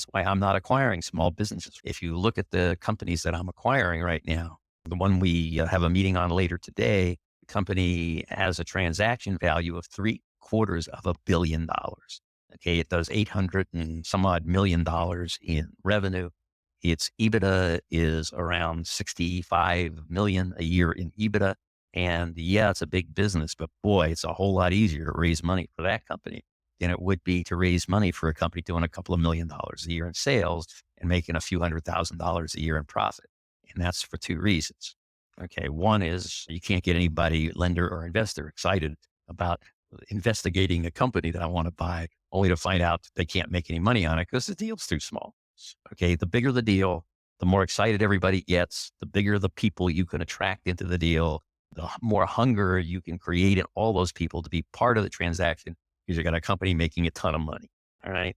That's why I'm not acquiring small businesses. If you look at the companies that I'm acquiring right now, the one we have a meeting on later today, the company has a transaction value of $750 million. Okay. It does 800 and some odd $1 million in revenue. Its EBITDA is around 65 million a year in EBITDA. And yeah, it's a big business, but boy, it's a whole lot easier to raise money for that company than it would be to raise money for a company doing a couple of $1 million a year in sales and making a few $100,000 a year in profit. And that's for two reasons. Okay. One is you can't get anybody, lender or investor, excited about investigating a company that I want to buy only to find out they can't make any money on it because the deal's too small. Okay. The bigger the deal, the more excited everybody gets, the bigger the people you can attract into the deal, the more hunger you can create in all those people to be part of the transaction because you got a company making a ton of money. All right.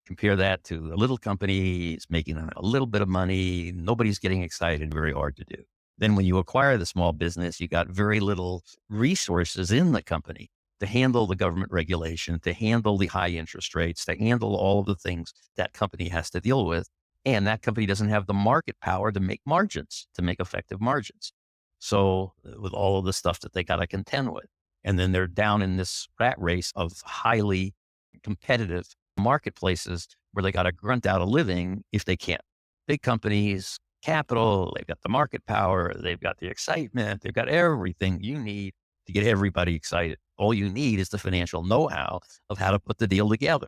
Compare that to a little company, it's making a little bit of money. Nobody's getting excited, very hard to do. Then when you acquire the small business, you got very little resources in the company to handle the government regulation, to handle the high interest rates, to handle all of the things that company has to deal with. And that company doesn't have the market power to make margins, to make effective margins. So with all of the stuff that they got to contend with. And then they're down in this rat race of highly competitive marketplaces where they got to grunt out a living if they can't. Big companies, capital, they've got the market power, they've got the excitement, they've got everything you need to get everybody excited. All you need is the financial know-how of how to put the deal together.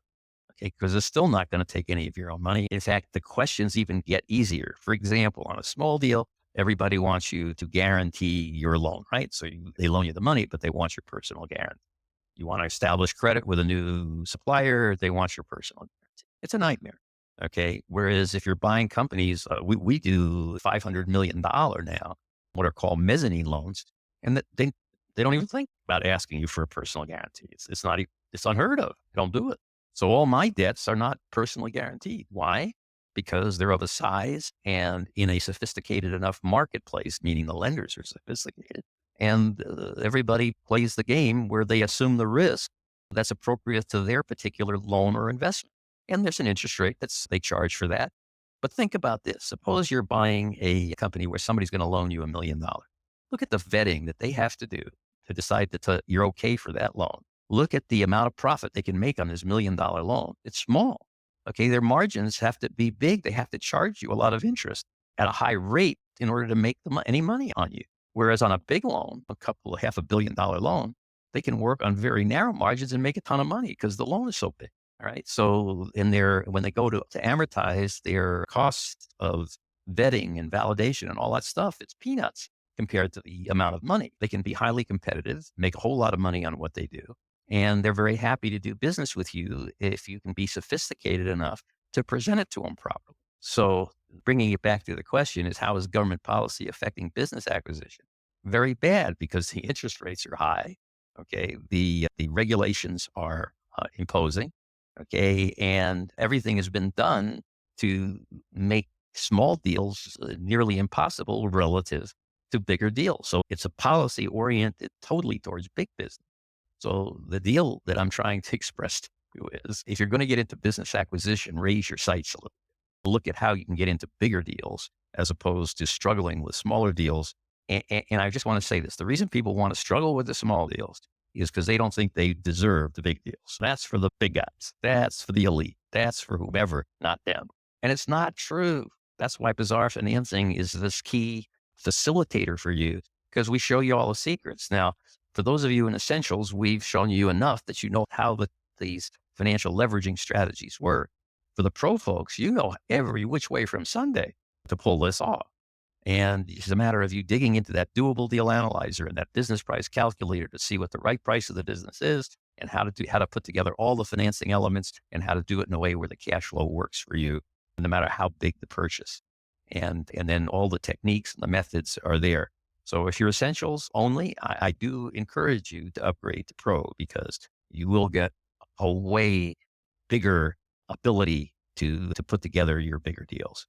Okay. Because it's still not going to take any of your own money. In fact, the questions even get easier. For example, on a small deal, everybody wants you to guarantee your loan, right? So they loan you the money, but they want your personal guarantee. You want to establish credit with a new supplier, they want your personal guarantee. It's a nightmare. Okay. Whereas if you're buying companies, we do $500 million now, what are called mezzanine loans, and that they don't even think about asking you for a personal guarantee. It's not, it's unheard of. They don't do it. So all my debts are not personally guaranteed. Why? Because they're of a size and in a sophisticated enough marketplace, meaning the lenders are sophisticated. And everybody plays the game where they assume the risk that's appropriate to their particular loan or investment. And there's an interest rate that's they charge for that. But think about this. Suppose you're buying a company where somebody's going to loan you $1 million. Look at the vetting that they have to do to decide that you're okay for that loan. Look at the amount of profit they can make on this $1 million loan. It's small. Okay. Their margins have to be big. They have to charge you a lot of interest at a high rate in order to make any money on you. Whereas on a big loan, $500 million loan, they can work on very narrow margins and make a ton of money because the loan is so big. All right. So when they go to amortize their costs of vetting and validation and all that stuff, it's peanuts compared to the amount of money. They can be highly competitive, make a whole lot of money on what they do. And they're very happy to do business with you if you can be sophisticated enough to present it to them properly. So bringing it back to the question is, how is government policy affecting business acquisition? Very bad because the interest rates are high. Okay. The regulations are imposing. Okay. And everything has been done to make small deals nearly impossible relative to bigger deals. So it's a policy oriented totally towards big business. So the deal that I'm trying to express to you is, if you're going to get into business acquisition, raise your sights a little. Look at how you can get into bigger deals as opposed to struggling with smaller deals. And I just want to say this, the reason people want to struggle with the small deals is because they don't think they deserve the big deals. That's for the big guys. That's for the elite. That's for whomever, not them. And it's not true. That's why Bizarre Financing is this key facilitator for you, because we show you all the secrets. Now, for those of you in Essentials, we've shown you enough that you know how these financial leveraging strategies work. For the pro folks, you know every which way from Sunday to pull this off. And it's a matter of you digging into that doable deal analyzer and that business price calculator to see what the right price of the business is and how to put together all the financing elements and how to do it in a way where the cash flow works for you, no matter how big the purchase. And then all the techniques and the methods are there. So if you're Essentials only, I do encourage you to upgrade to Pro, because you will get a way bigger ability to put together your bigger deals.